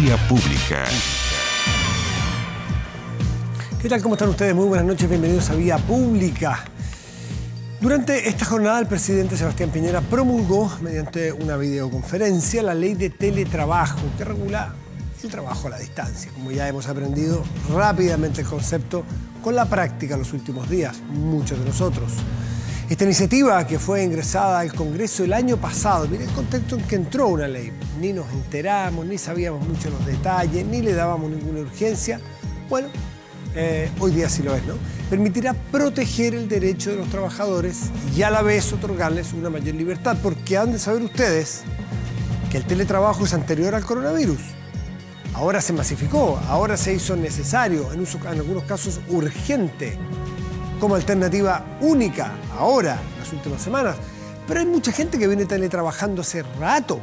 Vía Pública. ¿Qué tal? ¿Cómo están ustedes? Muy buenas noches, bienvenidos a Vía Pública. Durante esta jornada, el presidente Sebastián Piñera promulgó, mediante una videoconferencia, la ley de teletrabajo, que regula el trabajo a la distancia. Como ya hemos aprendido rápidamente el concepto con la práctica en los últimos días, muchos de nosotros. Esta iniciativa, que fue ingresada al Congreso el año pasado, mire el contexto en que entró una ley. Ni nos enteramos, ni sabíamos mucho los detalles, ni le dábamos ninguna urgencia. Bueno, hoy día sí lo es, ¿no? Permitirá proteger el derecho de los trabajadores y a la vez otorgarles una mayor libertad, porque han de saber ustedes que el teletrabajo es anterior al coronavirus. Ahora se masificó, ahora se hizo necesario, en algunos casos urgente, como alternativa única, ahora, en las últimas semanas. Pero hay mucha gente que viene teletrabajando hace rato.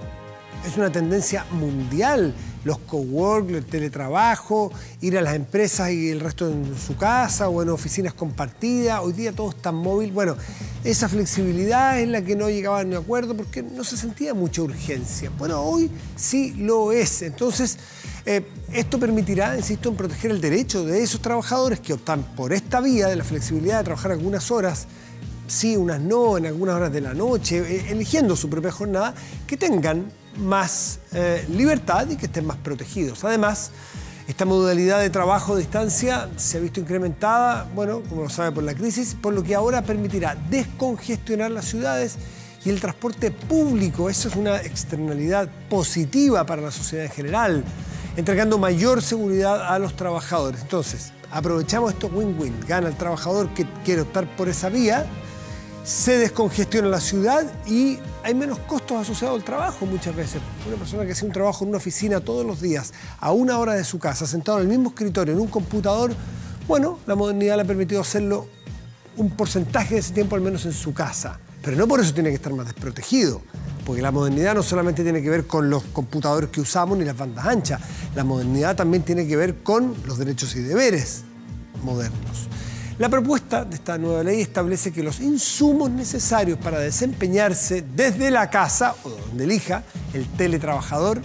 Es una tendencia mundial. Los cowork, el teletrabajo, ir a las empresas y el resto en su casa o en oficinas compartidas. Hoy día todo es tan móvil. Bueno, esa flexibilidad es la que no llegaban a un acuerdo porque no se sentía mucha urgencia. Bueno, hoy sí lo es. Entonces, esto permitirá, insisto, en proteger el derecho de esos trabajadores que optan por esta vía de la flexibilidad de trabajar algunas horas, sí, unas no, en algunas horas de la noche, eligiendo su propia jornada, que tengan más libertad y que estén más protegidos. Además, esta modalidad de trabajo a distancia se ha visto incrementada, bueno, como lo sabe, por la crisis, por lo que ahora permitirá descongestionar las ciudades y el transporte público. Eso es una externalidad positiva para la sociedad en general, entregando mayor seguridad a los trabajadores. Entonces, aprovechamos esto win-win. Gana el trabajador que quiere optar por esa vía, se descongestiona la ciudad y hay menos costos asociados al trabajo muchas veces. Una persona que hace un trabajo en una oficina todos los días, a una hora de su casa, sentado en el mismo escritorio, en un computador, bueno, la modernidad le ha permitido hacerlo un porcentaje de ese tiempo al menos en su casa. Pero no por eso tiene que estar más desprotegido, porque la modernidad no solamente tiene que ver con los computadores que usamos ni las bandas anchas, la modernidad también tiene que ver con los derechos y deberes modernos. La propuesta de esta nueva ley establece que los insumos necesarios para desempeñarse desde la casa o donde elija el teletrabajador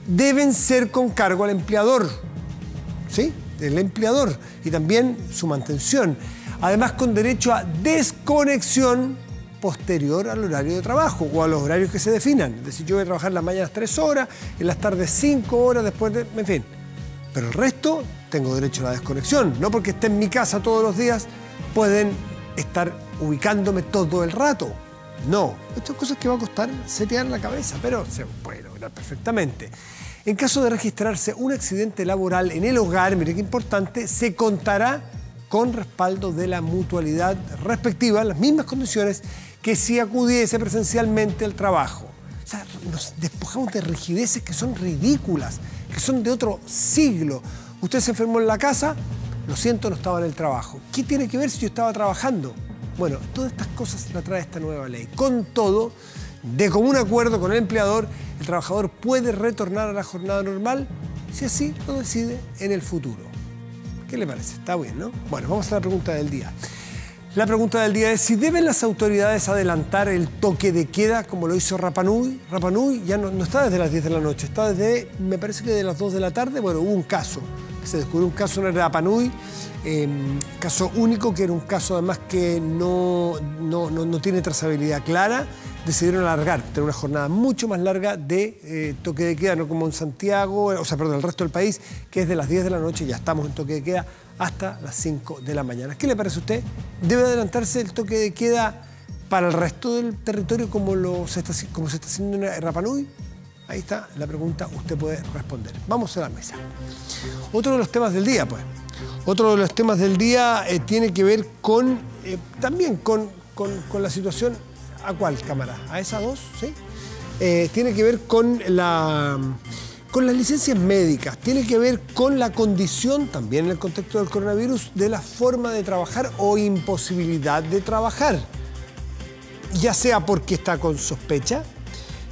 deben ser con cargo al empleador, ¿sí? Del empleador, y también su mantención. Además, con derecho a desconexión posterior al horario de trabajo o a los horarios que se definan. Es decir, yo voy a trabajar en las mañanas 3 horas, en las tardes 5 horas, después de... en fin. Pero el resto tengo derecho a la desconexión. No porque esté en mi casa todos los días pueden estar ubicándome todo el rato. No. Estas son cosas que va a costar setear la cabeza, pero se puede lograr perfectamente. En caso de registrarse un accidente laboral en el hogar, mire qué importante, se contará con respaldo de la mutualidad respectiva, en las mismas condiciones que si acudiese presencialmente al trabajo. O sea, nos despojamos de rigideces que son ridículas, que son de otro siglo. Usted se enfermó en la casa, lo siento, no estaba en el trabajo. ¿Qué tiene que ver si yo estaba trabajando? Bueno, todas estas cosas las trae esta nueva ley. Con todo, de común acuerdo con el empleador, el trabajador puede retornar a la jornada normal si así lo decide en el futuro. ¿Qué le parece? Está bien, ¿no? Bueno, vamos a la pregunta del día. La pregunta del día es si deben las autoridades adelantar el toque de queda como lo hizo Rapa Nui. Rapa Nui ya no está desde las 10 de la noche, está desde, me parece que de las 2 de la tarde. Bueno, hubo un caso, se descubrió un caso en Rapa Nui, caso único, que era un caso además que no tiene trazabilidad clara. Decidieron alargar, tener una jornada mucho más larga de toque de queda, no como en Santiago, o sea, perdón, el resto del país, que es de las 10 de la noche, ya estamos en toque de queda, hasta las 5 de la mañana. ¿Qué le parece a usted? ¿Debe adelantarse el toque de queda para el resto del territorio como se está haciendo en Rapa Nui? Ahí está la pregunta, usted puede responder. Vamos a la mesa. Otro de los temas del día, pues. Otro de los temas del día tiene que ver con, también con la situación. ¿A cuál cámara? ¿A esas dos? ¿Sí? Tiene que ver con las licencias médicas, tiene que ver con la condición, también en el contexto del coronavirus, de la forma de trabajar o imposibilidad de trabajar. Ya sea porque está con sospecha,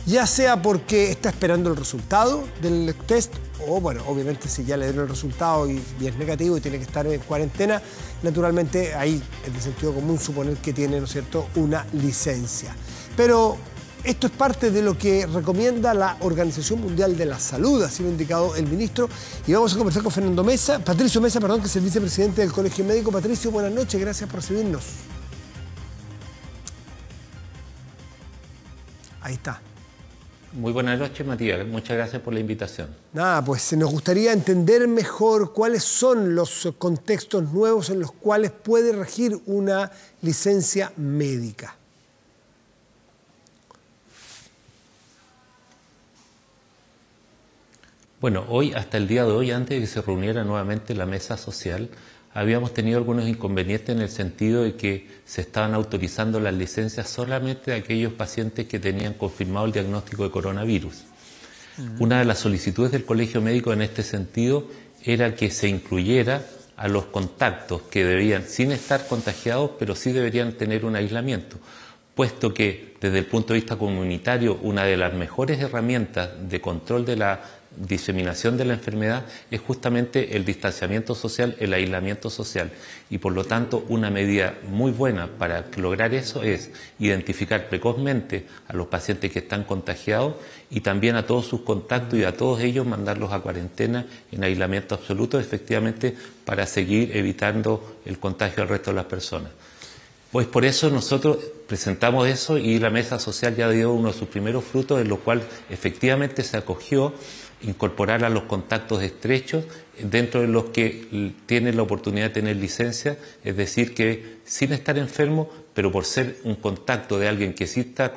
ya sea porque está esperando el resultado del test, o bueno, obviamente si ya le dieron el resultado y es negativo y tiene que estar en cuarentena, naturalmente ahí es de sentido común suponer que tiene, ¿no es cierto?, una licencia. Pero Esto es parte de lo que recomienda la Organización Mundial de la Salud, así lo ha indicado el ministro. Y vamos a conversar con Patricio Mesa, que es el vicepresidente del Colegio Médico. Patricio, buenas noches, gracias por recibirnos. Ahí está. Muy buenas noches, Matías. Muchas gracias por la invitación. Nada, pues nos gustaría entender mejor cuáles son los contextos nuevos en los cuales puede regir una licencia médica. Bueno, hoy, hasta el día de hoy, antes de que se reuniera nuevamente la mesa social, habíamos tenido algunos inconvenientes en el sentido de que se estaban autorizando las licencias solamente de aquellos pacientes que tenían confirmado el diagnóstico de coronavirus. Una de las solicitudes del Colegio Médico en este sentido era que se incluyera a los contactos que debían, sin estar contagiados, pero sí deberían tener un aislamiento, puesto que desde el punto de vista comunitario una de las mejores herramientas de control de la diseminación de la enfermedad es justamente el distanciamiento social, el aislamiento social, y por lo tanto una medida muy buena para lograr eso es identificar precozmente a los pacientes que están contagiados y también a todos sus contactos y a todos ellos mandarlos a cuarentena en aislamiento absoluto, efectivamente para seguir evitando el contagio al resto de las personas. Pues por eso nosotros presentamos eso y la mesa social ya dio uno de sus primeros frutos, en lo cual efectivamente se acogió incorporar a los contactos estrechos dentro de los que tienen la oportunidad de tener licencia, es decir, que sin estar enfermo, pero por ser un contacto de alguien que sí está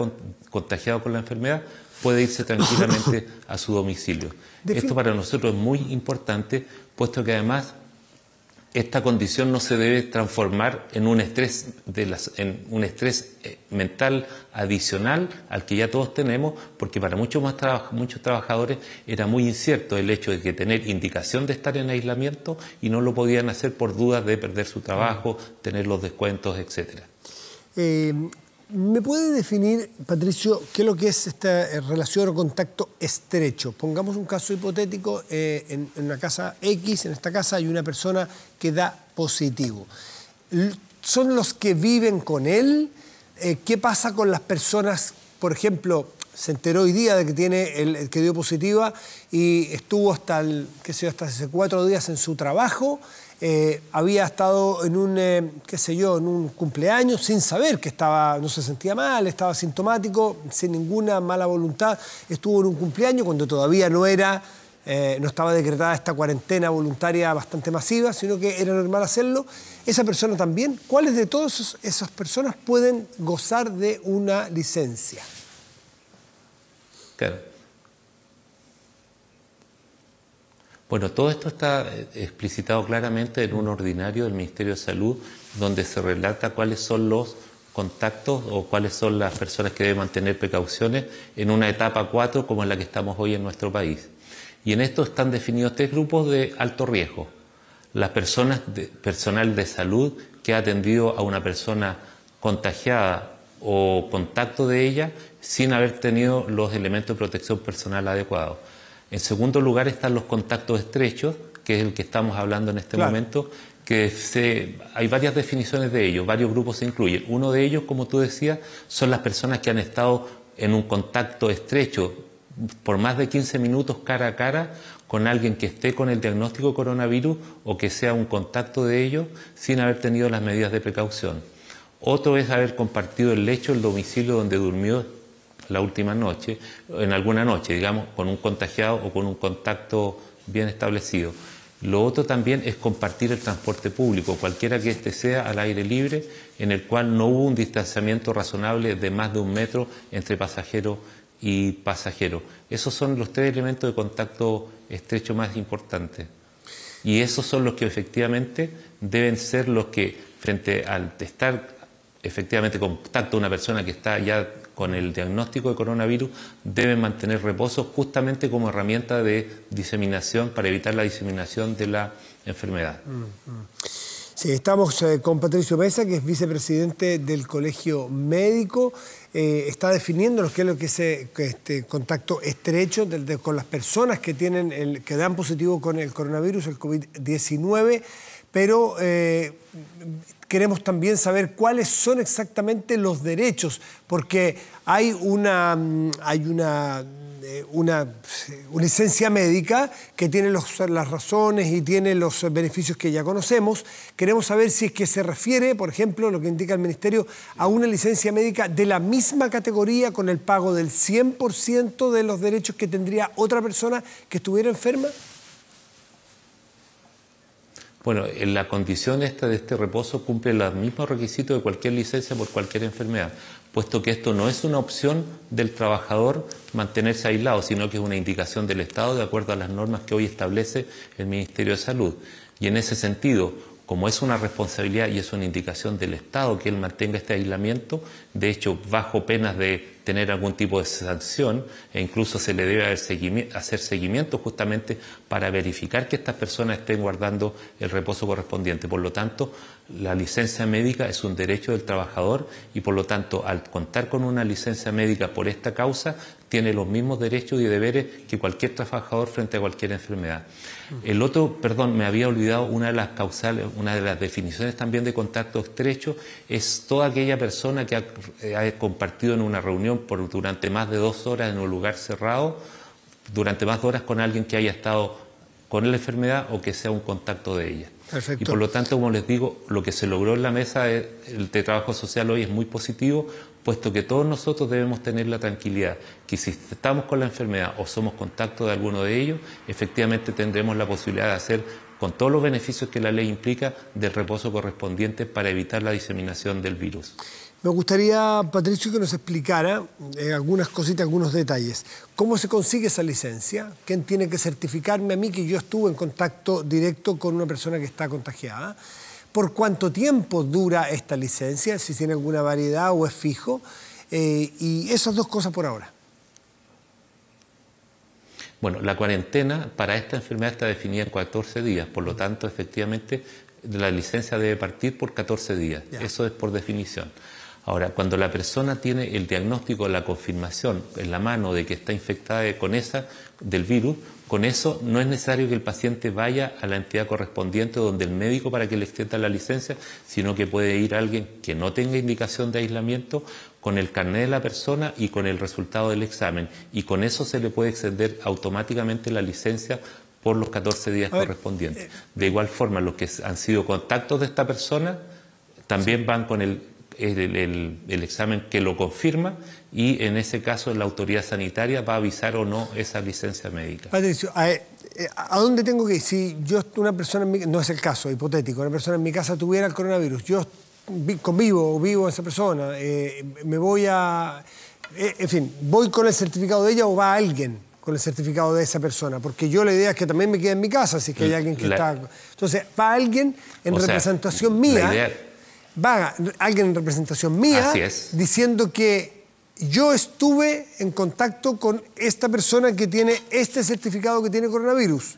contagiado con la enfermedad, puede irse tranquilamente a su domicilio. Esto para nosotros es muy importante, puesto que además esta condición no se debe transformar en un estrés, mental adicional al que ya todos tenemos, porque para muchos trabajadores era muy incierto el hecho de que tener indicación de estar en aislamiento y no lo podían hacer por dudas de perder su trabajo, tener los descuentos, etcétera. ¿Me puede definir, Patricio, qué es lo que es esta relación o contacto estrecho? Pongamos un caso hipotético, en una casa X, en esta casa hay una persona que da positivo. ¿Son los que viven con él? ¿Qué pasa con las personas, por ejemplo, se enteró hoy día de que tiene el que dio positiva y estuvo hasta hace 4 días en su trabajo? Había estado en un cumpleaños sin saber que no se sentía mal, estaba asintomático, sin ninguna mala voluntad. Estuvo en un cumpleaños cuando todavía no estaba decretada esta cuarentena voluntaria bastante masiva, sino que era normal hacerlo. Esa persona también, ¿cuáles de todas esas personas pueden gozar de una licencia? Claro. Bueno, todo esto está explicitado claramente en un ordinario del Ministerio de Salud, donde se relata cuáles son los contactos o cuáles son las personas que deben mantener precauciones en una etapa 4 como en la que estamos hoy en nuestro país. Y en esto están definidos 3 grupos de alto riesgo. Las personal de salud que ha atendido a una persona contagiada o contacto de ella sin haber tenido los elementos de protección personal adecuados. En segundo lugar están los contactos estrechos, que es el que estamos hablando en este momento, que hay varias definiciones de ellos, varios grupos se incluyen. Uno de ellos, como tú decías, son las personas que han estado en un contacto estrecho por más de 15 minutos cara a cara con alguien que esté con el diagnóstico de coronavirus o que sea un contacto de ellos sin haber tenido las medidas de precaución. Otro es haber compartido el lecho, el domicilio donde durmió la última noche, en alguna noche, digamos, con un contagiado o con un contacto bien establecido. Lo otro también es compartir el transporte público, cualquiera que éste sea al aire libre, en el cual no hubo un distanciamiento razonable de más de 1 metro entre pasajero y pasajero. Esos son los 3 elementos de contacto estrecho más importantes. Y esos son los que efectivamente deben ser los que, frente al estar efectivamente en contacto una persona que está ya con el diagnóstico de coronavirus, deben mantener reposo justamente como herramienta de diseminación para evitar la diseminación de la enfermedad. Sí, estamos con Patricio Mesa, que es vicepresidente del Colegio Médico. Está definiendo qué es lo que es este contacto estrecho con las personas que dan positivo con el coronavirus, el COVID-19, pero queremos también saber cuáles son exactamente los derechos, porque hay una licencia médica que tiene las razones y tiene los beneficios que ya conocemos. Queremos saber si es que se refiere, por ejemplo, lo que indica el Ministerio, a una licencia médica de la misma categoría con el pago del 100% de los derechos que tendría otra persona que estuviera enferma. Bueno, en la condición de este reposo cumple los mismos requisitos de cualquier licencia por cualquier enfermedad, puesto que esto no es una opción del trabajador mantenerse aislado, sino que es una indicación del Estado de acuerdo a las normas que hoy establece el Ministerio de Salud. Y en ese sentido, como es una responsabilidad y es una indicación del Estado que él mantenga este aislamiento, de hecho, bajo penas de tener algún tipo de sanción, e incluso se le debe hacer seguimiento justamente para verificar que estas personas estén guardando el reposo correspondiente. Por lo tanto, la licencia médica es un derecho del trabajador y por lo tanto, al contar con una licencia médica por esta causa, tiene los mismos derechos y deberes que cualquier trabajador frente a cualquier enfermedad. El otro, perdón, me había olvidado, una de las causales, una de las definiciones también de contacto estrecho es toda aquella persona que ha compartido en una reunión durante más de 2 horas en un lugar cerrado, durante más de horas con alguien que haya estado con la enfermedad o que sea un contacto de ella. Perfecto. Y por lo tanto, como les digo, lo que se logró en la mesa de trabajo social hoy es muy positivo, puesto que todos nosotros debemos tener la tranquilidad que si estamos con la enfermedad o somos contacto de alguno de ellos, efectivamente tendremos la posibilidad de hacer, con todos los beneficios que la ley implica, del reposo correspondiente para evitar la diseminación del virus. Me gustaría, Patricio, que nos explicara algunas cositas, algunos detalles. ¿Cómo se consigue esa licencia? ¿Quién tiene que certificarme a mí que yo estuve en contacto directo con una persona que está contagiada? ¿Por cuánto tiempo dura esta licencia? Si tiene alguna variedad o es fijo. Y esas dos cosas por ahora. Bueno, la cuarentena para esta enfermedad está definida en 14 días. Por lo tanto, efectivamente, la licencia debe partir por 14 días. Ya. Eso es por definición. Ahora, cuando la persona tiene el diagnóstico, la confirmación en la mano de que está infectada del virus, con eso no es necesario que el paciente vaya a la entidad correspondiente donde el médico para que le extienda la licencia, sino que puede ir alguien que no tenga indicación de aislamiento con el carnet de la persona y con el resultado del examen. Y con eso se le puede extender automáticamente la licencia por los 14 días correspondientes. De igual forma, los que han sido contactos de esta persona también van con el examen que lo confirma y en ese caso la autoridad sanitaria va a avisar o no esa licencia médica. Patricio, ¿a dónde tengo que ir? Si una persona, no es el caso, hipotético, una persona en mi casa tuviera el coronavirus, yo vivo con esa persona, me voy en fin, ¿voy con el certificado de ella o va alguien con el certificado de esa persona? Porque yo la idea es que también me quede en mi casa, si es que hay alguien que está... Entonces, va alguien en representación mía... Va alguien en representación mía diciendo que yo estuve en contacto con esta persona que tiene este certificado que tiene coronavirus.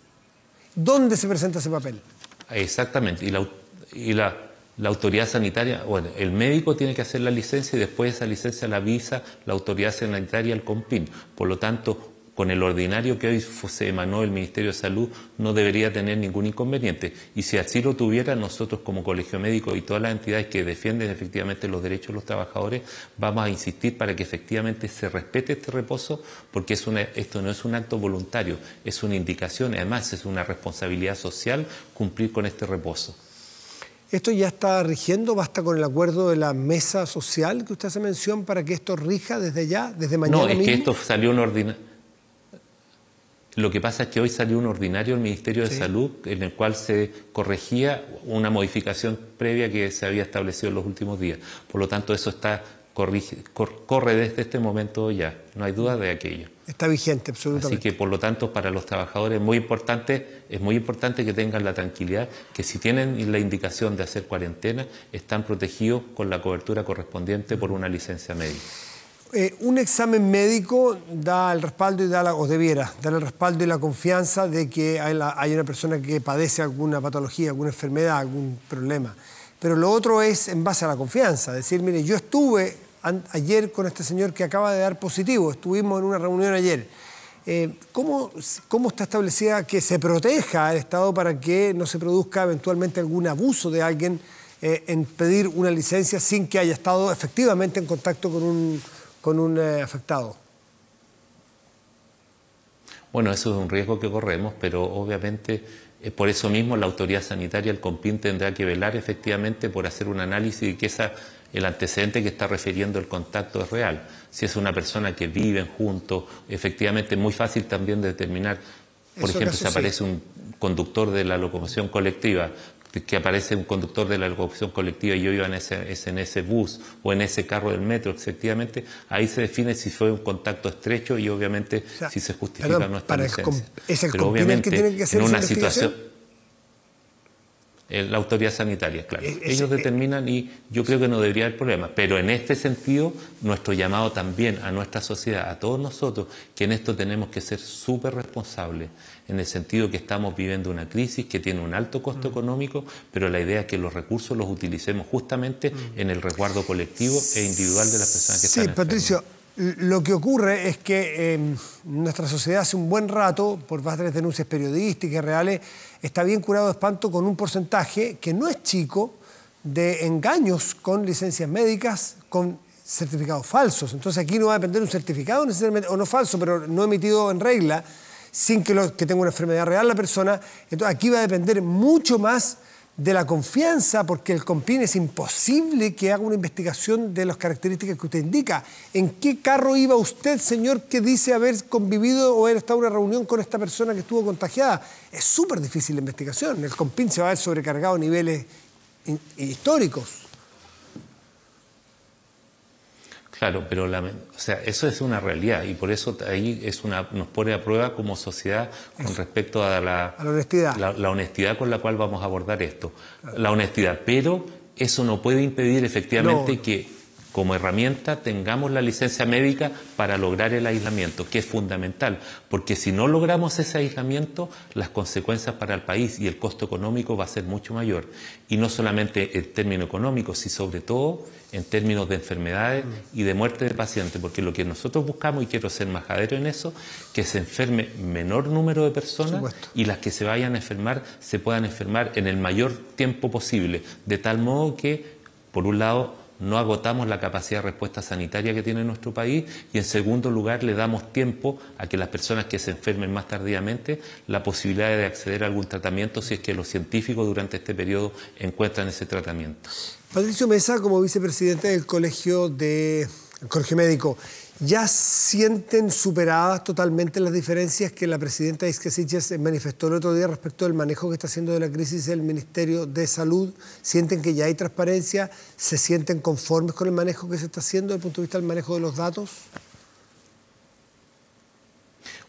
¿Dónde se presenta ese papel? Exactamente. Y la autoridad sanitaria, bueno, el médico tiene que hacer la licencia y después esa licencia la avisa la autoridad sanitaria al CONPIN. Por lo tanto, con el ordinario que hoy se emanó el Ministerio de Salud no debería tener ningún inconveniente. Y si así lo tuviera, nosotros como Colegio Médico y todas las entidades que defienden efectivamente los derechos de los trabajadores, vamos a insistir para que efectivamente se respete este reposo, porque esto no es un acto voluntario, es una indicación, además es una responsabilidad social cumplir con este reposo. ¿Esto ya está rigiendo? ¿Basta con el acuerdo de la mesa social que usted hace mención para que esto rija desde ya, desde mañana mismo? No, es que esto salió un ordinario. Lo que pasa es que hoy salió un ordinario del Ministerio de Salud en el cual se corregía una modificación previa que se había establecido en los últimos días. Por lo tanto, eso corre desde este momento ya. No hay duda de aquello. Está vigente, absolutamente. Así que, por lo tanto, para los trabajadores es muy importante que tengan la tranquilidad que si tienen la indicación de hacer cuarentena, están protegidos con la cobertura correspondiente por una licencia médica. Un examen médico da el respaldo o debiera dar el respaldo y la confianza de que hay una persona que padece alguna patología, alguna enfermedad, algún problema. Pero lo otro es en base a la confianza, decir, mire, yo estuve ayer con este señor que acaba de dar positivo, estuvimos en una reunión ayer. ¿Cómo está establecida que se proteja al Estado para que no se produzca eventualmente algún abuso de alguien en pedir una licencia sin que haya estado efectivamente en contacto con un afectado? Bueno, eso es un riesgo que corremos, pero obviamente por eso mismo la autoridad sanitaria, el CONPIN, tendrá que velar efectivamente por hacer un análisis de que el antecedente que está refiriendo el contacto es real. Si es una persona que viven juntos, efectivamente es muy fácil también determinar, por ejemplo, si aparece un conductor de la locomoción colectiva, que aparece un conductor de la locomoción colectiva y yo iba en ese bus o en ese carro del metro, efectivamente, ahí se define si fue un contacto estrecho y obviamente si se justifica nuestra licencia. ¿Es el Pero CONPIN el que tiene que hacer en una esa situación, la autoridad sanitaria, claro. Ellos determinan y yo creo que no debería haber problema. Pero en este sentido, nuestro llamado también a nuestra sociedad, a todos nosotros, que en esto tenemos que ser súper responsables, en el sentido que estamos viviendo una crisis que tiene un alto costo económico, pero la idea es que los recursos los utilicemos justamente en el resguardo colectivo e individual de las personas que están enfermas. Sí, Patricio, lo que ocurre es que nuestra sociedad hace un buen rato, por varias denuncias periodísticas reales, está bien curado de espanto con un porcentaje que no es chico de engaños con licencias médicas, con certificados falsos. Entonces aquí no va a depender de un certificado necesariamente, o no falso, pero no emitido en regla, sin que tenga una enfermedad real la persona. Entonces aquí va a depender mucho más de la confianza, porque el CONPIN es imposible que haga una investigación de las características que usted indica. ¿En qué carro iba usted, señor, que dice haber convivido o haber estado en una reunión con esta persona que estuvo contagiada? Es súper difícil la investigación. El CONPIN se va a ver sobrecargado a niveles históricos. Claro, pero eso es una realidad y por eso ahí nos pone a prueba como sociedad con respecto a la honestidad. La honestidad con la cual vamos a abordar esto. Claro. La honestidad, pero eso no puede impedir efectivamente que como herramienta tengamos la licencia médica para lograr el aislamiento, que es fundamental, porque si no logramos ese aislamiento, las consecuencias para el país y el costo económico va a ser mucho mayor. Y no solamente en términos económicos, sino sobre todo en términos de enfermedades y de muerte de pacientes, porque lo que nosotros buscamos, y quiero ser majadero en eso, que se enferme menor número de personas y las que se vayan a enfermar se puedan enfermar en el mayor tiempo posible, de tal modo que, por un lado, no agotamos la capacidad de respuesta sanitaria que tiene nuestro país y en segundo lugar le damos tiempo a que las personas que se enfermen más tardíamente la posibilidad de acceder a algún tratamiento si es que los científicos durante este periodo encuentran ese tratamiento. Patricio Mesa, como vicepresidente del Colegio Médico, ¿ya sienten superadas totalmente las diferencias que la presidenta Isquia Siches manifestó el otro día respecto del manejo que está haciendo de la crisis el Ministerio de Salud? ¿Sienten que ya hay transparencia? ¿Se sienten conformes con el manejo que se está haciendo desde el punto de vista del manejo de los datos?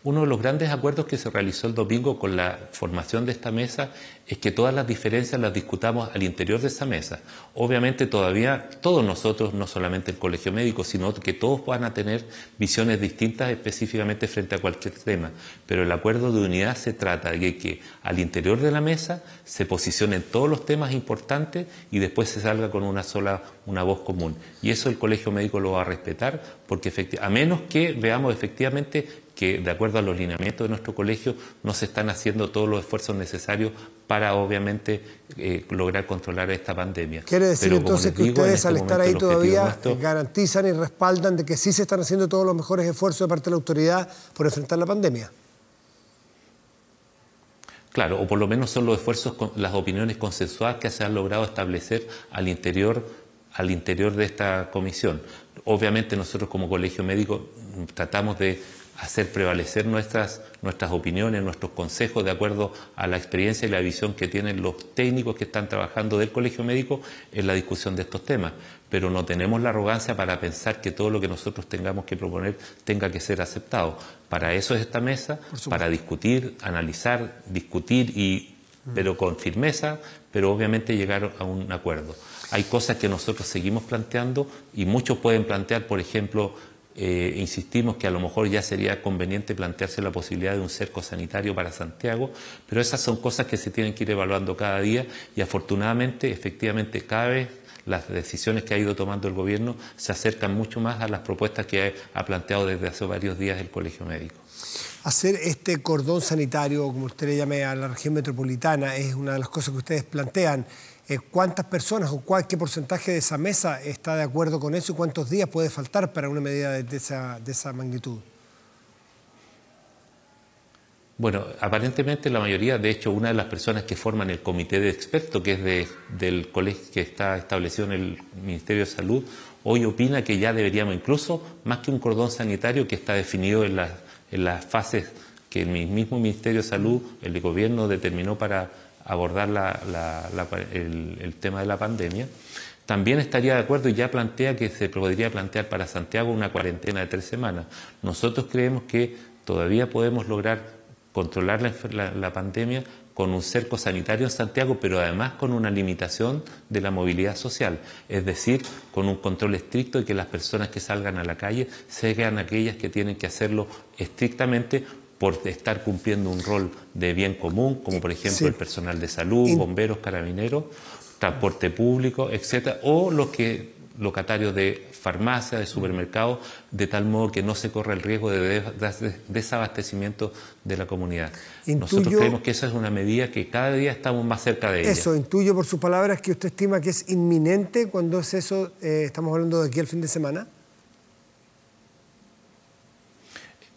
Uno de los grandes acuerdos que se realizó el domingo con la formación de esta mesa es que todas las diferencias las discutamos al interior de esa mesa. Obviamente todavía todos nosotros, no solamente el Colegio Médico, sino que todos van a tener visiones distintas específicamente frente a cualquier tema. Pero el acuerdo de unidad se trata de que al interior de la mesa se posicionen todos los temas importantes y después se salga con una voz común. Y eso el Colegio Médico lo va a respetar, porque a menos que veamos efectivamente que de acuerdo a los lineamientos de nuestro colegio no se están haciendo todos los esfuerzos necesarios para obviamente lograr controlar esta pandemia. ¿Quiere decir entonces que ustedes al estar ahí todavía garantizan y respaldan de que sí se están haciendo todos los mejores esfuerzos de parte de la autoridad por enfrentar la pandemia? Claro, o por lo menos son los esfuerzos, las opiniones consensuadas que se han logrado establecer al interior de esta comisión. Obviamente nosotros como Colegio Médico tratamos de hacer prevalecer nuestras opiniones, nuestros consejos de acuerdo a la experiencia y la visión que tienen los técnicos que están trabajando del Colegio Médico en la discusión de estos temas. Pero no tenemos la arrogancia para pensar que todo lo que nosotros tengamos que proponer tenga que ser aceptado. Para eso es esta mesa, para discutir, analizar, pero con firmeza, pero obviamente llegar a un acuerdo. Hay cosas que nosotros seguimos planteando y muchos pueden plantear, por ejemplo, insistimos que a lo mejor ya sería conveniente plantearse la posibilidad de un cerco sanitario para Santiago, pero esas son cosas que se tienen que ir evaluando cada día y afortunadamente, efectivamente, cada vez las decisiones que ha ido tomando el gobierno se acercan mucho más a las propuestas que ha planteado desde hace varios días el Colegio Médico. Hacer este cordón sanitario, como usted le llame, a la región metropolitana, es una de las cosas que ustedes plantean. ¿Cuántas personas o qué porcentaje de esa mesa está de acuerdo con eso y cuántos días puede faltar para una medida de esa magnitud? Bueno, aparentemente la mayoría, de hecho, una de las personas que forman el comité de expertos, que es del colegio que está establecido en el Ministerio de Salud, hoy opina que ya deberíamos, incluso más que un cordón sanitario que está definido en las fases que el mismo Ministerio de Salud, el gobierno determinó para abordar el tema de la pandemia, también estaría de acuerdo y ya plantea que se podría plantear para Santiago una cuarentena de 3 semanas. Nosotros creemos que todavía podemos lograr controlar la pandemia con un cerco sanitario en Santiago, pero además con una limitación de la movilidad social, es decir, con un control estricto de que las personas que salgan a la calle sean aquellas que tienen que hacerlo estrictamente por estar cumpliendo un rol de bien común, como por ejemplo el personal de salud, bomberos, carabineros, transporte público, etcétera, o los locatarios de farmacia, de supermercados, de tal modo que no se corra el riesgo de desabastecimiento de la comunidad. Nosotros creemos que esa es una medida que cada día estamos más cerca de ella. Eso, intuyo por sus palabras que usted estima que es inminente. ¿Cuándo es eso? ¿Estamos hablando de aquí al fin de semana?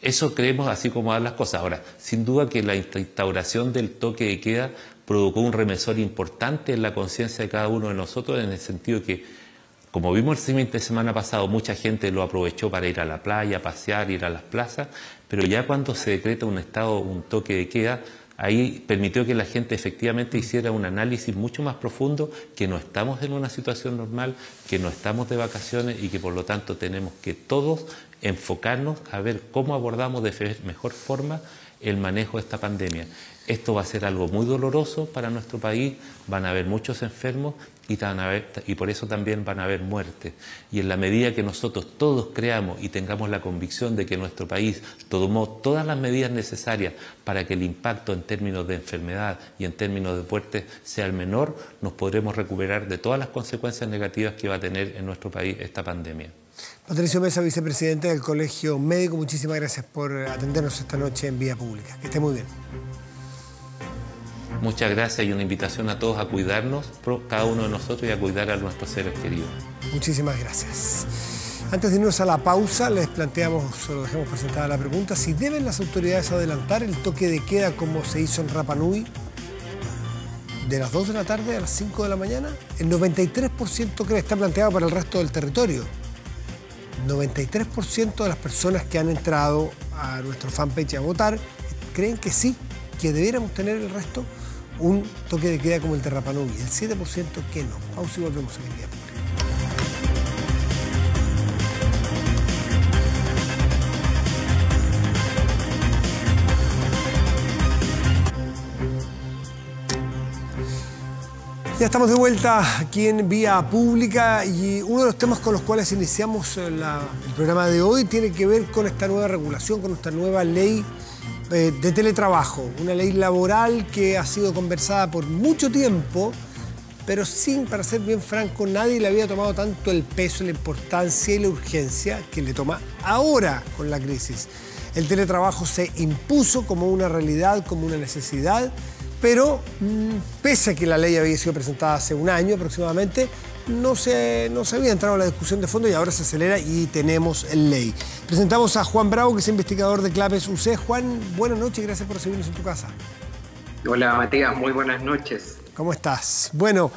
Eso creemos, así como van las cosas. Ahora, sin duda que la instauración del toque de queda provocó un remesón importante en la conciencia de cada uno de nosotros, en el sentido que, como vimos el fin de semana pasado, mucha gente lo aprovechó para ir a la playa, pasear, ir a las plazas, pero ya cuando se decreta un toque de queda, ahí permitió que la gente efectivamente hiciera un análisis mucho más profundo, que no estamos en una situación normal, que no estamos de vacaciones y que por lo tanto tenemos que todos enfocarnos a ver cómo abordamos de mejor forma el manejo de esta pandemia. Esto va a ser algo muy doloroso para nuestro país, van a haber muchos enfermos y por eso también van a haber muertes. Y en la medida que nosotros todos creamos y tengamos la convicción de que nuestro país tomó todas las medidas necesarias para que el impacto en términos de enfermedad y en términos de muertes sea el menor, nos podremos recuperar de todas las consecuencias negativas que va a tener en nuestro país esta pandemia. Patricio Mesa, vicepresidente del Colegio Médico, muchísimas gracias por atendernos esta noche en Vía Pública. Que esté muy bien. Muchas gracias y una invitación a todos a cuidarnos, cada uno de nosotros, y a cuidar a nuestros seres queridos. Muchísimas gracias. Antes de irnos a la pausa, les planteamos, o dejamos presentada la pregunta, si deben las autoridades adelantar el toque de queda como se hizo en Rapa Nui, de las 2 de la tarde a las 5 de la mañana. El 93% cree que está planteado para el resto del territorio. 93% de las personas que han entrado a nuestro fanpage a votar creen que sí, que debiéramos tener el resto un toque de queda como el de Rapa Nui. El 7% que no. Pausa y volvemos en el Vía Pública. Ya estamos de vuelta aquí en Vía Pública y uno de los temas con los cuales iniciamos el programa de hoy tiene que ver con esta nueva regulación, con esta nueva ley de teletrabajo, una ley laboral que ha sido conversada por mucho tiempo, pero para ser bien franco, nadie le había tomado tanto el peso, la importancia y la urgencia que le toma ahora con la crisis. El teletrabajo se impuso como una realidad, como una necesidad, pero pese a que la ley había sido presentada hace un año aproximadamente, no se había entrado en la discusión de fondo y ahora se acelera y tenemos ley. Presentamos a Juan Bravo, que es investigador de Claves UC. Juan, buenas noches y gracias por recibirnos en tu casa. Hola Matías, muy buenas noches. ¿Cómo estás? Bueno,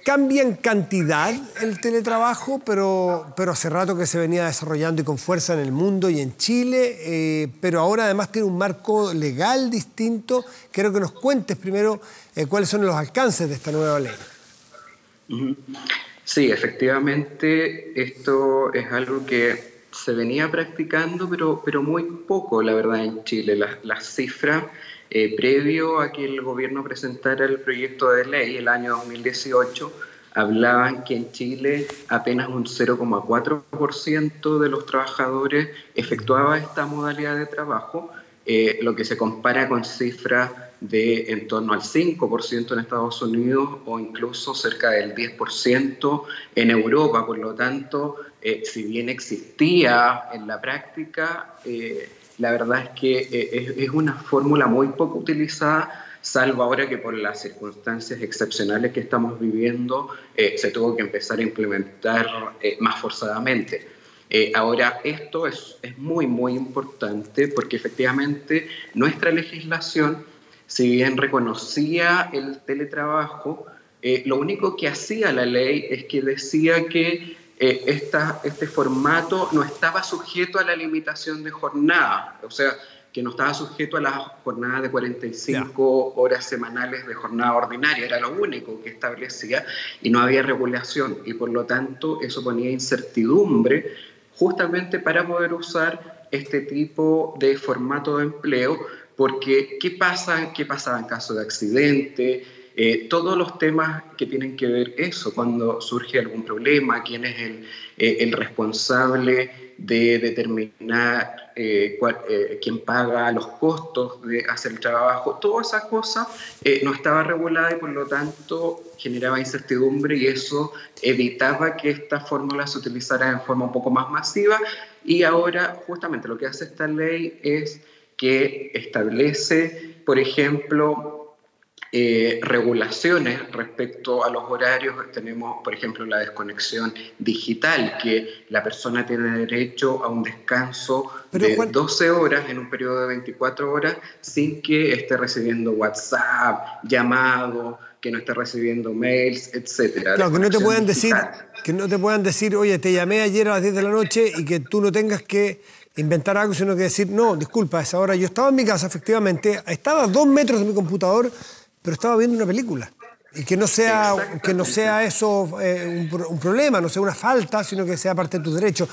cambia en cantidad el teletrabajo, pero hace rato que se venía desarrollando y con fuerza en el mundo y en Chile, pero ahora además tiene un marco legal distinto. Quiero que nos cuentes primero cuáles son los alcances de esta nueva ley. Sí, efectivamente, esto es algo que se venía practicando, pero muy poco, la verdad, en Chile. Las cifras, previo a que el gobierno presentara el proyecto de ley, el año 2018, hablaban que en Chile apenas un 0,4% de los trabajadores efectuaba esta modalidad de trabajo, lo que se compara con cifras de en torno al 5% en Estados Unidos o incluso cerca del 10% en Europa. Por lo tanto, si bien existía en la práctica, la verdad es que es una fórmula muy poco utilizada salvo ahora que por las circunstancias excepcionales que estamos viviendo se tuvo que empezar a implementar más forzadamente. Ahora, esto es muy, muy importante porque efectivamente nuestra legislación, si bien reconocía el teletrabajo, lo único que hacía la ley es que decía que este formato no estaba sujeto a la limitación de jornada, o sea, que no estaba sujeto a la jornada de 45 horas semanales de jornada ordinaria, era lo único que establecía y no había regulación y por lo tanto eso ponía incertidumbre justamente para poder usar este tipo de formato de empleo, porque ¿qué pasa en caso de accidente? Todos los temas que tienen que ver eso, cuando surge algún problema, quién es el responsable de determinar quién paga los costos de hacer el trabajo, toda esa cosa no estaba regulada y por lo tanto generaba incertidumbre y eso evitaba que esta fórmula se utilizara en forma un poco más masiva y ahora justamente lo que hace esta ley es que establece, por ejemplo, regulaciones respecto a los horarios. Tenemos, por ejemplo, la desconexión digital, que la persona tiene derecho a un descanso de 12 horas en un periodo de 24 horas sin que esté recibiendo WhatsApp, llamado, que no esté recibiendo mails, etcétera. Claro, que no te puedan decir, oye, te llamé ayer a las 10 de la noche y que tú no tengas que inventar algo, sino que decir, no, disculpa, a esa hora yo estaba en mi casa, efectivamente, estaba a 2 metros de mi computador, pero estaba viendo una película. Y que no sea eso un problema, no sea una falta, sino que sea parte de tus derechos.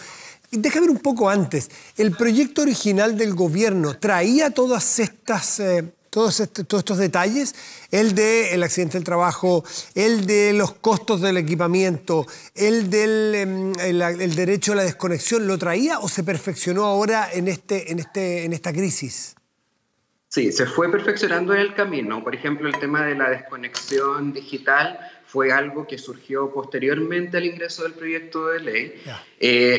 Y déjame ver un poco antes. ¿El proyecto original del gobierno traía todas estas, todos estos detalles? El del accidente del trabajo, el de los costos del equipamiento, el derecho a la desconexión, ¿lo traía o se perfeccionó ahora en esta crisis? Sí, se fue perfeccionando en el camino. Por ejemplo, el tema de la desconexión digital fue algo que surgió posteriormente al ingreso del proyecto de ley.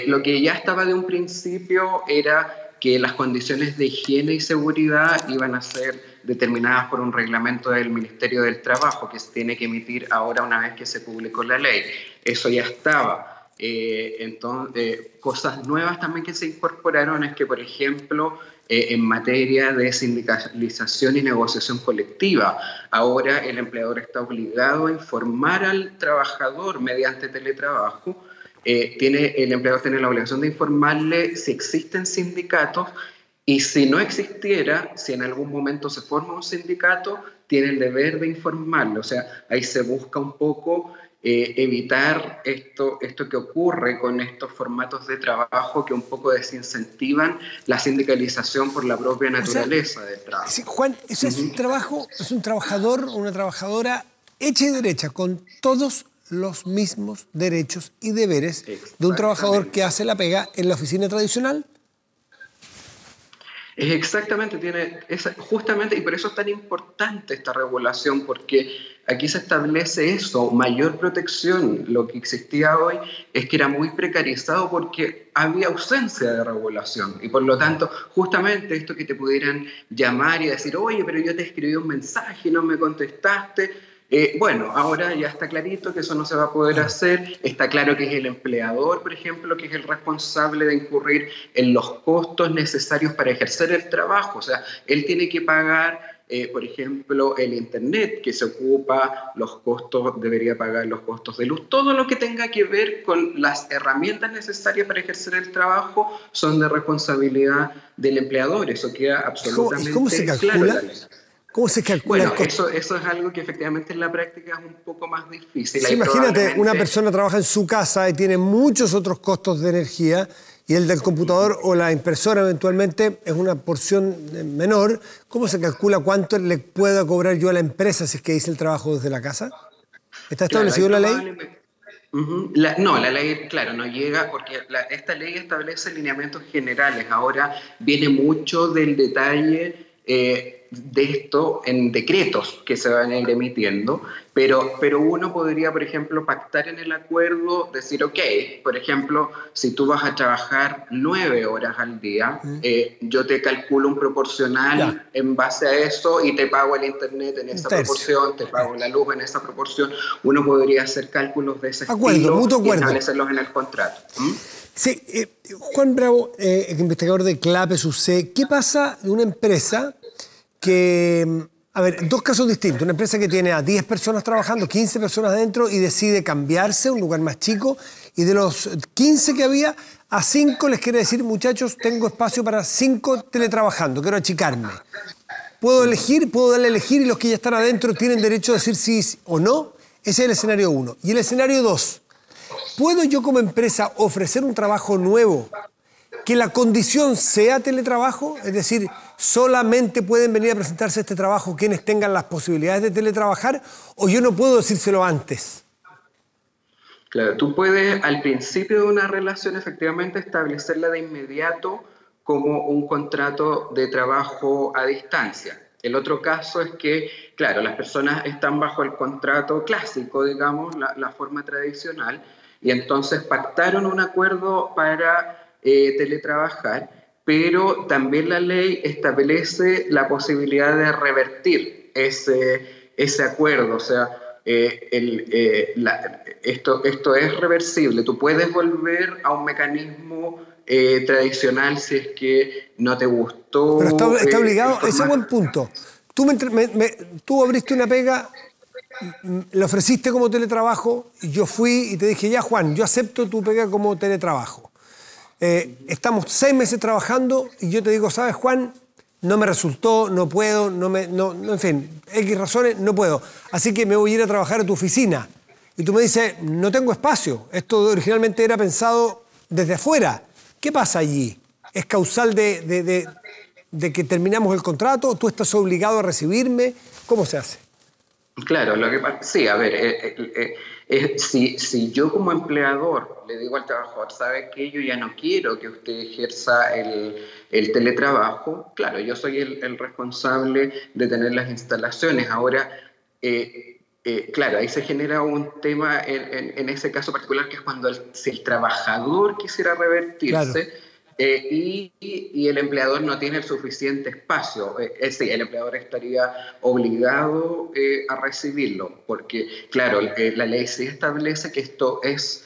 Lo que ya estaba de un principio era que las condiciones de higiene y seguridad iban a ser determinadas por un reglamento del Ministerio del Trabajo que se tiene que emitir ahora una vez que se publicó la ley. Eso ya estaba. Entonces, cosas nuevas también que se incorporaron es que, por ejemplo, en materia de sindicalización y negociación colectiva, ahora el empleador está obligado a informar al trabajador mediante teletrabajo. El empleador tiene la obligación de informarle si existen sindicatos y si no existiera, si en algún momento se forma un sindicato, tiene el deber de informarlo. O sea, ahí se busca un poco evitar esto que ocurre con estos formatos de trabajo que un poco desincentivan la sindicalización por la propia naturaleza del trabajo. Sí, Juan, eso es un trabajador o una trabajadora hecha y derecha, con todos los mismos derechos y deberes de un trabajador que hace la pega en la oficina tradicional. Exactamente, justamente, y por eso es tan importante esta regulación, porque aquí se establece eso, mayor protección. Lo que existía hoy es que era muy precarizado porque había ausencia de regulación, y por lo tanto, justamente esto que te pudieran llamar y decir, oye, pero yo te escribí un mensaje y no me contestaste. Bueno, ahora ya está clarito que eso no se va a poder hacer. Está claro que es el empleador, por ejemplo, que es el responsable de incurrir en los costos necesarios para ejercer el trabajo. O sea, él tiene que pagar, por ejemplo, el internet que se ocupa, los costos, debería pagar los costos de luz. Todo lo que tenga que ver con las herramientas necesarias para ejercer el trabajo son de responsabilidad del empleador. Eso queda absolutamente ¿Cómo se calcula? Claro. ¿Cómo se calcula? Bueno, eso es algo que efectivamente en la práctica es un poco más difícil. Sí, imagínate, una persona trabaja en su casa y tiene muchos otros costos de energía y el del computador o la impresora eventualmente es una porción menor. ¿Cómo se calcula cuánto le puedo cobrar yo a la empresa si es que hice el trabajo desde la casa? ¿Está establecido la ley? La ley, claro, no llega porque esta ley establece lineamientos generales. Ahora viene mucho del detalle de esto en decretos que se van a ir emitiendo, pero uno podría, por ejemplo, pactar en el acuerdo, decir, ok, por ejemplo, si tú vas a trabajar 9 horas al día, yo te calculo un proporcional en base a eso y te pago el internet en esa proporción, te pago la luz en esa proporción. Uno podría hacer cálculos de ese estilo y establecerlos en el contrato. Sí, Juan Bravo, investigador de CLAPES UC, ¿qué pasa en una empresa que, a ver, dos casos distintos, una empresa que tiene a 10 personas trabajando, 15 personas dentro y decide cambiarse a un lugar más chico y de los 15 que había, a 5 les quiere decir, muchachos, tengo espacio para 5 teletrabajando, quiero achicarme. Puedo elegir, puedo darle a elegir y los que ya están adentro tienen derecho a decir sí o no. Ese es el escenario 1. Y el escenario 2. ¿Puedo yo como empresa ofrecer un trabajo nuevo que la condición sea teletrabajo? Es decir, ¿solamente pueden venir a presentarse este trabajo quienes tengan las posibilidades de teletrabajar? ¿O yo no puedo decírselo antes? Claro, tú puedes al principio de una relación efectivamente establecerla de inmediato como un contrato de trabajo a distancia. El otro caso es que, claro, las personas están bajo el contrato clásico, digamos, la forma tradicional, y entonces pactaron un acuerdo para teletrabajar, pero también la ley establece la posibilidad de revertir ese acuerdo, o sea, esto es reversible. Tú puedes volver a un mecanismo tradicional si es que no te gustó. Pero está obligado, ese es buen punto. Tú abriste una pega, le ofreciste como teletrabajo, y yo fui y te dije, ya Juan, yo acepto tu pega como teletrabajo. Estamos 6 meses trabajando y yo te digo, ¿sabes Juan? No me resultó, no puedo, en fin, X razones, no puedo. Así que me voy a ir a trabajar a tu oficina. Y tú me dices, no tengo espacio. Esto originalmente era pensado desde afuera. ¿Qué pasa allí? ¿Es causal de que terminamos el contrato? ¿Tú estás obligado a recibirme? ¿Cómo se hace? Claro, lo que pasa, sí, a ver, si yo como empleador le digo al trabajador, ¿sabe qué? Yo ya no quiero que usted ejerza el teletrabajo, claro, yo soy el responsable de tener las instalaciones. Ahora, claro, ahí se genera un tema en ese caso particular, que es cuando si el trabajador quisiera revertirse, claro. Y el empleador no tiene el suficiente espacio. Sí, el empleador estaría obligado a recibirlo, porque, claro, la ley sí establece que esto es,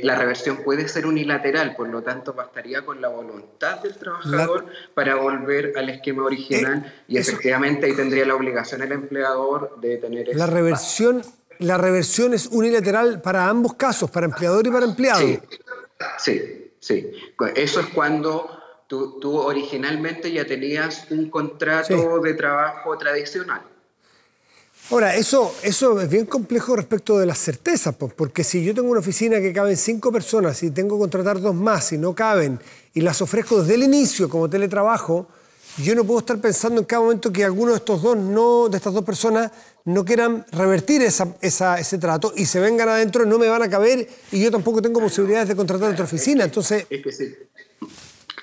la reversión puede ser unilateral, por lo tanto bastaría con la voluntad del trabajador para volver al esquema original y efectivamente ahí tendría la obligación el empleador de tener ese espacio. La reversión es unilateral para ambos casos, para empleador y para empleado. Sí. Eso es cuando tú originalmente ya tenías un contrato de trabajo tradicional. Ahora, eso es bien complejo respecto de las certezas, porque si yo tengo una oficina que caben 5 personas y tengo que contratar 2 más y no caben, y las ofrezco desde el inicio como teletrabajo, yo no puedo estar pensando en cada momento que alguno de estas dos personas no quieran revertir ese trato y se vengan adentro, no me van a caber y yo tampoco tengo posibilidades de contratar otra oficina. Entonces, es que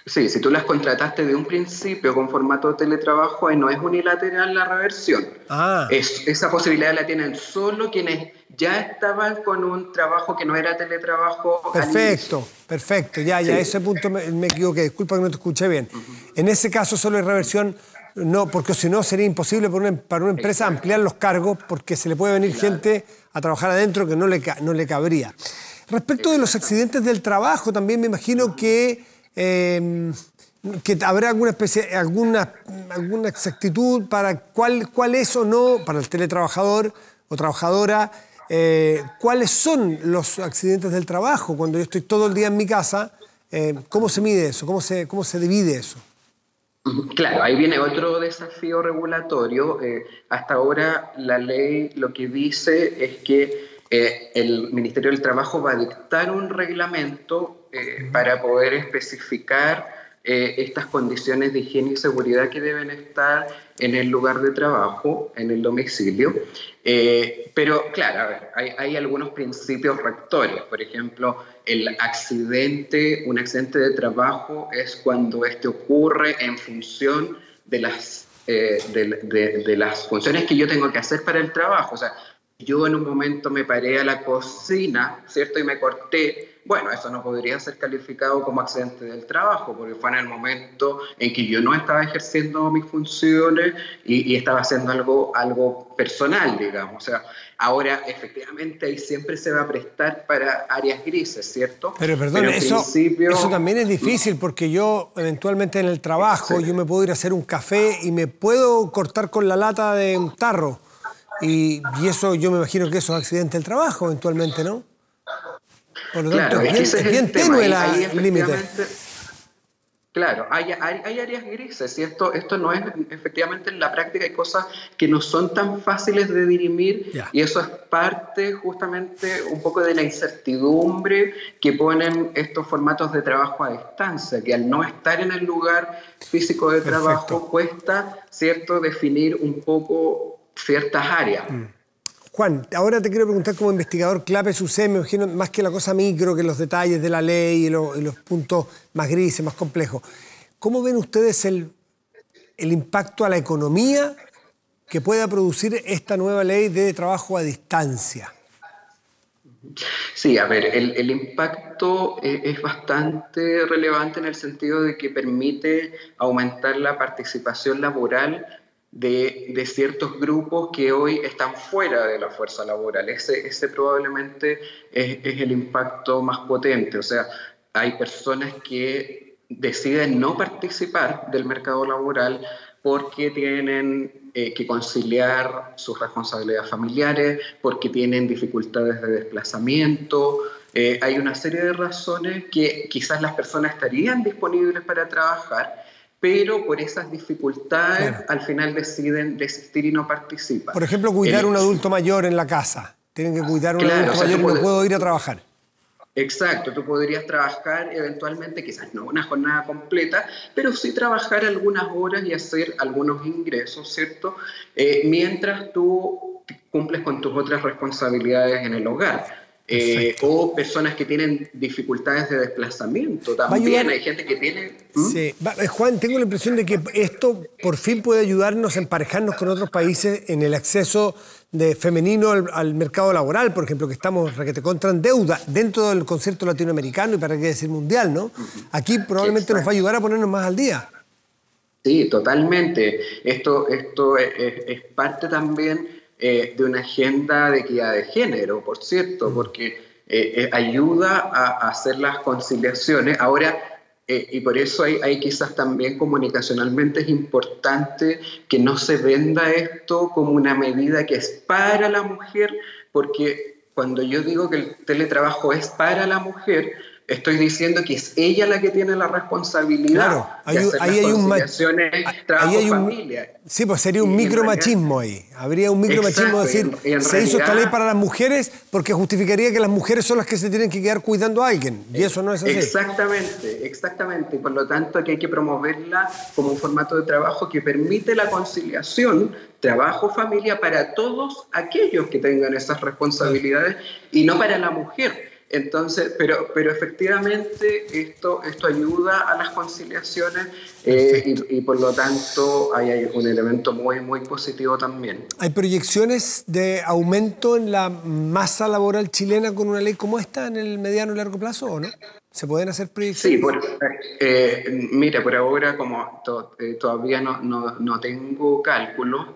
sí, si tú las contrataste de un principio con formato de teletrabajo, no es unilateral la reversión. Esa posibilidad la tienen solo quienes ya estaban con un trabajo que no era teletrabajo. Perfecto. Ya, ese punto me equivoqué. Disculpa que no te escuché bien. En ese caso solo hay reversión. No, porque si no sería imposible para una empresa ampliar los cargos porque se le puede venir gente a trabajar adentro que no le cabría. Respecto de los accidentes del trabajo, también me imagino que habrá alguna exactitud para cuál es o no, para el teletrabajador o trabajadora, cuáles son los accidentes del trabajo. Cuando yo estoy todo el día en mi casa, ¿cómo se mide eso? ¿Cómo se divide eso? Claro, ahí viene otro desafío regulatorio. Hasta ahora la ley lo que dice es que el Ministerio del Trabajo va a dictar un reglamento para poder especificar estas condiciones de higiene y seguridad que deben estar en el lugar de trabajo, en el domicilio. Pero claro, a ver, hay algunos principios rectores. Por ejemplo, un accidente de trabajo es cuando este ocurre en función de las de las funciones que yo tengo que hacer para el trabajo. O sea, yo en un momento me paré a la cocina, ¿cierto? Y me corté. Bueno, eso no podría ser calificado como accidente del trabajo, porque fue en el momento en que yo no estaba ejerciendo mis funciones y estaba haciendo algo personal, digamos. O sea, ahora efectivamente ahí siempre se va a prestar para áreas grises, ¿cierto? Pero perdón, eso también es difícil, porque yo eventualmente en el trabajo, yo me puedo ir a hacer un café y me puedo cortar con la lata de un tarro. Y eso, yo me imagino que eso es accidente del trabajo eventualmente, ¿no? Por lo tanto, claro, es bien tenue el límite. Claro, hay áreas grises, y esto no es, efectivamente en la práctica hay cosas que no son tan fáciles de dirimir, y eso es parte justamente un poco de la incertidumbre que ponen estos formatos de trabajo a distancia, que al no estar en el lugar físico de trabajo cuesta, ¿cierto?, definir un poco ciertas áreas. Juan, ahora te quiero preguntar como investigador clave SUSE, me imagino más que la cosa micro, que los detalles de la ley y los puntos más grises, más complejos. ¿Cómo ven ustedes el impacto a la economía que pueda producir esta nueva ley de trabajo a distancia? Sí, a ver, el impacto es bastante relevante en el sentido de que permite aumentar la participación laboral de ciertos grupos que hoy están fuera de la fuerza laboral. Ese probablemente es el impacto más potente. O sea, hay personas que deciden no participar del mercado laboral porque tienen que conciliar sus responsabilidades familiares, porque tienen dificultades de desplazamiento. Hay una serie de razones que quizás las personas estarían disponibles para trabajar, pero por esas dificultades al final deciden desistir y no participan. Por ejemplo, cuidar a un adulto mayor en la casa. Tienen que cuidar a un adulto mayor y no puedo ir a trabajar. Exacto, tú podrías trabajar eventualmente, quizás no una jornada completa, pero sí trabajar algunas horas y hacer algunos ingresos, ¿cierto? Mientras tú cumples con tus otras responsabilidades en el hogar. O personas que tienen dificultades de desplazamiento también. Hay gente que tiene... Sí. Juan, tengo la impresión de que esto por fin puede ayudarnos a emparejarnos con otros países en el acceso femenino al mercado laboral, por ejemplo, que estamos requetecontra en deuda dentro del concierto latinoamericano y para qué decir mundial, ¿no? Aquí probablemente nos va a ayudar a ponernos más al día. Sí, totalmente. Esto es parte también de una agenda de equidad de género, por cierto, porque ayuda a hacer las conciliaciones. Ahora, y por eso hay quizás también comunicacionalmente es importante que no se venda esto como una medida que es para la mujer, porque cuando yo digo que el teletrabajo es para la mujer, estoy diciendo que es ella la que tiene la responsabilidad de hacer las conciliaciones trabajo-familia. Sí, pues sería un micromachismo ahí. Habría un micromachismo decir, se hizo esta ley para las mujeres porque justificaría que las mujeres son las que se tienen que quedar cuidando a alguien. Y eso no es así. Exactamente. Por lo tanto, aquí hay que promoverla como un formato de trabajo que permite la conciliación trabajo-familia para todos aquellos que tengan esas responsabilidades y no para la mujer. Entonces, pero efectivamente esto ayuda a las conciliaciones y por lo tanto hay un elemento muy, muy positivo también. ¿Hay proyecciones de aumento en la masa laboral chilena con una ley como esta en el mediano y largo plazo o no? ¿Se pueden hacer proyecciones? Sí, mira, por ahora como todavía no tengo cálculos,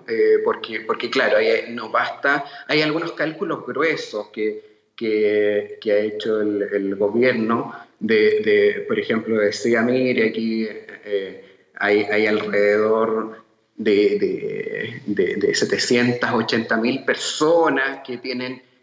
porque claro, no basta, hay algunos cálculos gruesos que ha hecho el gobierno, por ejemplo, decía, mire, aquí hay alrededor de 780.000 personas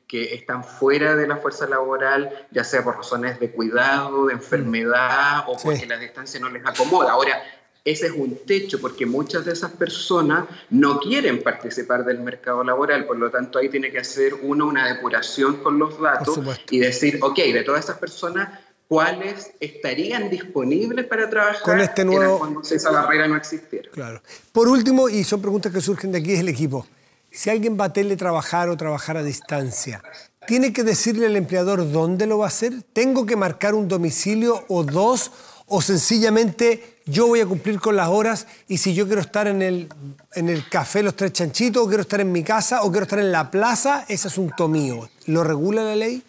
que están fuera de la fuerza laboral, ya sea por razones de cuidado, de enfermedad o porque la distancia no les acomoda. Ahora, ese es un techo porque muchas de esas personas no quieren participar del mercado laboral, por lo tanto ahí tiene que hacer una depuración con los datos y decir, ok, de todas esas personas, ¿cuáles estarían disponibles para trabajar con este nuevo... cuando esa barrera no existiera? Claro. Por último, y son preguntas que surgen de aquí del equipo, si alguien va a teletrabajar o trabajar a distancia, ¿tiene que decirle al empleador dónde lo va a hacer? ¿Tengo que marcar un domicilio o dos? ¿O sencillamente yo voy a cumplir con las horas y si yo quiero estar en el café Los Tres Chanchitos, o quiero estar en mi casa, o quiero estar en la plaza, es asunto mío? ¿Lo regula la ley?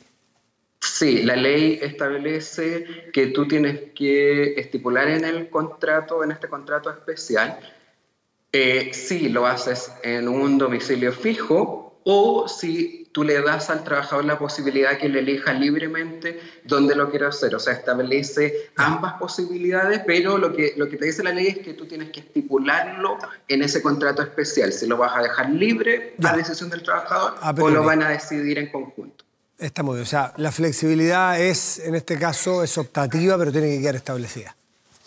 Sí, la ley establece que tú tienes que estipular en el contrato, en este contrato especial, si lo haces en un domicilio fijo o si tú le das al trabajador la posibilidad que él elija libremente dónde lo quiere hacer. O sea, establece ambas posibilidades, pero lo que te dice la ley es que tú tienes que estipularlo en ese contrato especial. Si lo vas a dejar libre a decisión del trabajador o lo van a decidir en conjunto. Está muy bien. O sea, la flexibilidad es, en este caso, es optativa, pero tiene que quedar establecida.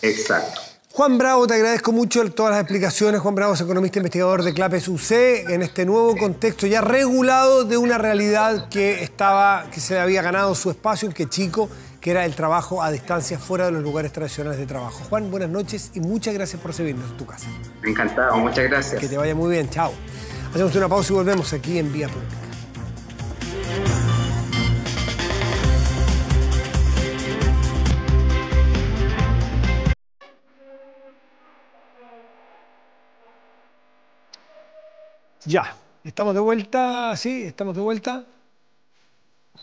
Exacto. Juan Bravo, te agradezco mucho todas las explicaciones. Juan Bravo es economista investigador de Clapes UC en este nuevo contexto ya regulado de una realidad que se había ganado su espacio en que chico, que era el trabajo a distancia fuera de los lugares tradicionales de trabajo. Juan, buenas noches y muchas gracias por recibirnos en tu casa. Encantado, muchas gracias. Que te vaya muy bien, chao. Hacemos una pausa y volvemos aquí en Vía Pública. Ya, estamos de vuelta, sí, estamos de vuelta.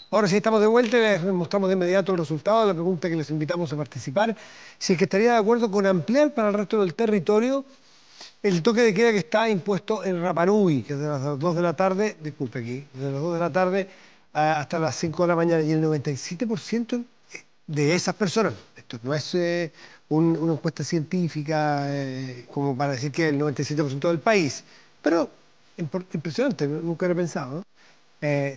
Ahora sí estamos de vuelta y les mostramos de inmediato el resultado de la pregunta que les invitamos a participar. Si es que estaría de acuerdo con ampliar para el resto del territorio el toque de queda que está impuesto en Rapa Nui, que es de las 2 de la tarde, disculpe aquí, desde las 2 de la tarde hasta las 5 de la mañana, y el 97% de esas personas, esto no es una encuesta científica como para decir que el 97% del país, pero impresionante, nunca lo he pensado, ¿no?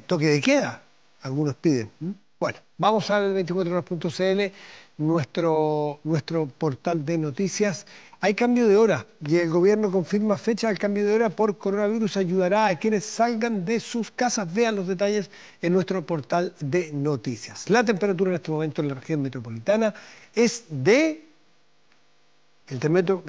Toque de queda, algunos piden. Bueno, vamos al 24horas.cl, nuestro portal de noticias. Hay cambio de hora y el gobierno confirma fecha del cambio de hora por coronavirus. Ayudará a quienes salgan de sus casas. Vean los detalles en nuestro portal de noticias. La temperatura en este momento en la región metropolitana es de... El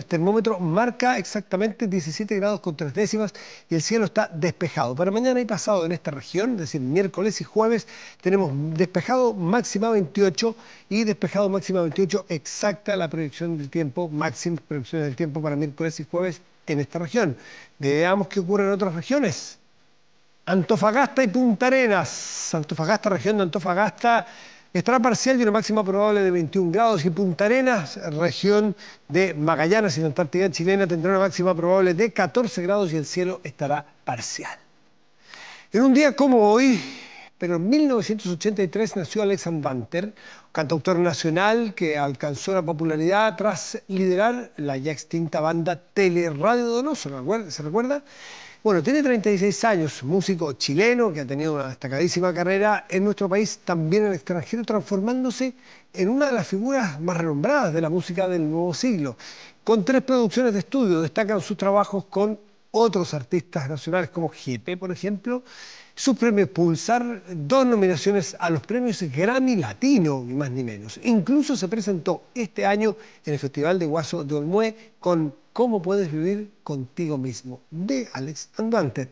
termómetro marca exactamente 17 grados con 3 décimas y el cielo está despejado. Para mañana y pasado en esta región, es decir, miércoles y jueves, tenemos despejado máxima 28 y despejado máxima 28, exacta la proyección del tiempo, máxima proyección del tiempo para miércoles y jueves en esta región. Veamos qué ocurre en otras regiones. Antofagasta y Punta Arenas. Antofagasta, región de Antofagasta, estará parcial y una máxima probable de 21 grados. Y Punta Arenas, región de Magallanes y la Antártida chilena, tendrá una máxima probable de 14 grados y el cielo estará parcial. En un día como hoy, pero en 1983, nació Alex Banter, cantautor nacional que alcanzó la popularidad tras liderar la ya extinta banda Teleradio Donoso, ¿se recuerda? Bueno, tiene 36 años, músico chileno que ha tenido una destacadísima carrera en nuestro país, también en el extranjero, transformándose en una de las figuras más renombradas de la música del nuevo siglo. Con 3 producciones de estudio, destacan sus trabajos con otros artistas nacionales como GP, por ejemplo, sus premios Pulsar, 2 nominaciones a los premios Grammy Latino, ni más ni menos. Incluso se presentó este año en el Festival de Guaso de Olmué con ¿Cómo puedes vivir contigo mismo?, de Alex Banter.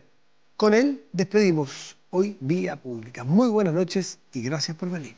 Con él despedimos hoy Vía Pública. Muy buenas noches y gracias por venir.